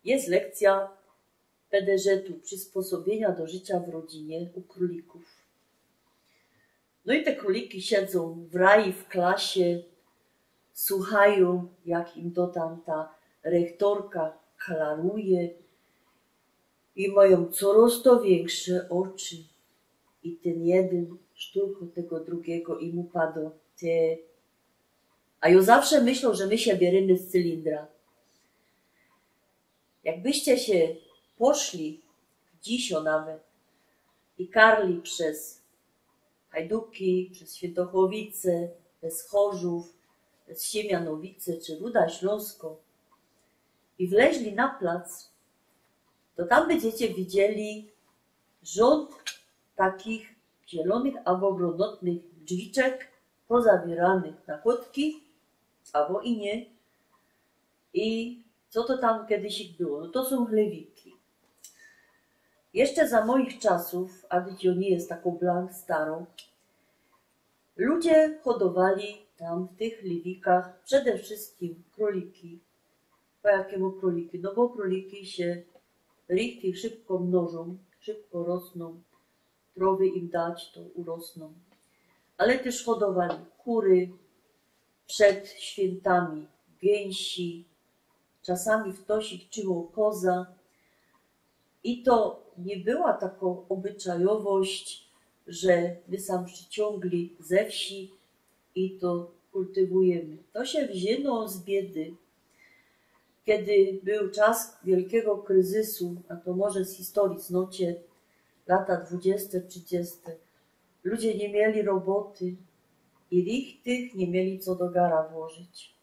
jest lekcja PDŻ-u, przysposobienia do życia w rodzinie u królików. No i te króliki siedzą w raju, w klasie, słuchają, jak im to tam ta rektorka klaruje i mają coraz to większe oczy. I ten jeden szturchał tego drugiego i mu padł te. A ja zawsze myślą, że my się bierzemy z cylindra. Jakbyście się poszli dziś nawet i karli przez Hajduki, przez Świętochłowice, przez Chorzów, przez Siemianowice czy Ruda Śląsko i wleźli na plac, to tam będziecie widzieli rząd takich zielonych albo brunatnych drzwiczek pozawieranych na kłódki, albo i nie. I co to tam kiedyś ich było? No to są chlewiki. Jeszcze za moich czasów, a to nie jest taką blank starą, ludzie hodowali tam w tych chlewikach przede wszystkim króliki. Po jakiemu króliki? No bo króliki się richtig szybko mnożą, szybko rosną, krowy im dać, to urosną. Ale też hodowali kury przed świętami, gęsi, czasami w tosik czyło koza. I to nie była taka obyczajowość, że my sam przyciągli ze wsi i to kultywujemy. To się wzięło z biedy. Kiedy był czas wielkiego kryzysu, a to może z historii znocie, lata 20, 30, ludzie nie mieli roboty i tych nie mieli co do gara włożyć.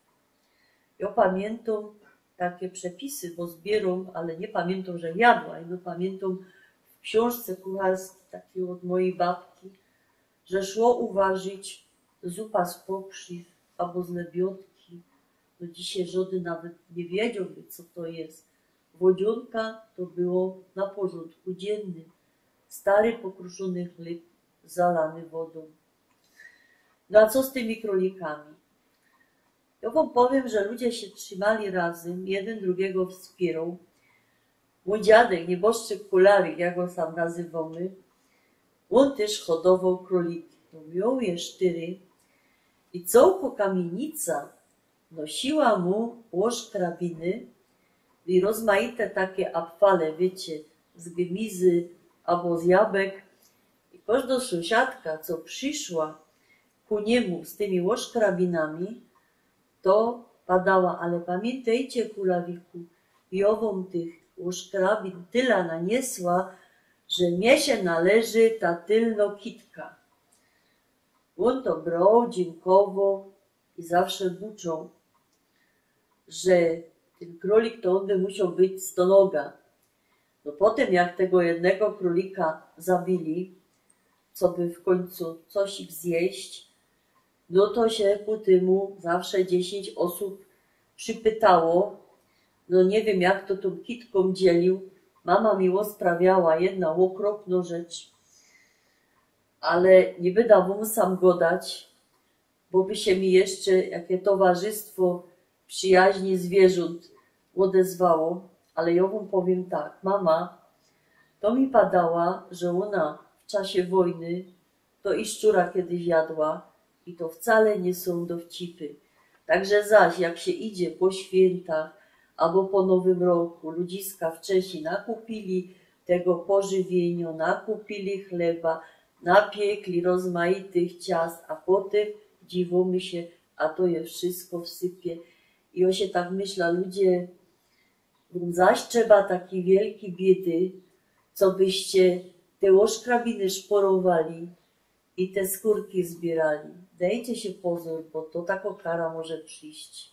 Ja pamiętam takie przepisy, bo zbieram, ale nie pamiętam, że jadła. Ja pamiętam w książce kucharskiej, takiej od mojej babki, że szło uważać zupa z pokrzyw albo z lebiotki. No dzisiaj żody nawet nie wiedziałby, co to jest. Wodzionka to było na porządku dziennym. Stary, pokruszony chleb zalany wodą. No a co z tymi królikami? Ja wam powiem, że ludzie się trzymali razem, jeden drugiego wspierał. Mój dziadek, nieboszczyk Kularik, jak go sam nazywamy, on też hodował króliki. No miał je 4 i całko kamienica nosiła mu łoż krabiny i rozmaite takie apfale, wiecie, z gmizy albo z jabłek. I każda sąsiadka, co przyszła ku niemu z tymi łożkrabinami, to padała, ale pamiętajcie, Kulawiku, jową tych łożkrabin tyle naniesła, że mnie się należy ta tylno kitka. On to brał, dziękował i zawsze buczał, że ten królik to on by musiał być stonoga. No potem jak tego jednego królika zabili, co by w końcu coś ich zjeść, no to się ku temu zawsze 10 osób przypytało. No nie wiem, jak to tą kitką dzielił. Mama miło sprawiała jedna okropną rzecz, ale nie będę mu sam godać, bo by się mi jeszcze jakie towarzystwo przyjaźni zwierząt odezwało. Ale ja wam powiem tak, mama to mi padała, że ona w czasie wojny to i szczura kiedyś jadła i to wcale nie są dowcipy. Także zaś jak się idzie po świętach albo po Nowym Roku, ludziska wcześniej nakupili tego pożywienia, nakupili chleba, napiekli rozmaitych ciast, a potem dziwimy się, a to je wszystko wsypie. I on się tak myśla, ludzie, zaś trzeba taki wielki biedy, co byście te łożkrabiny szporowali i te skórki zbierali. Dajcie się pozór, bo to taka kara może przyjść.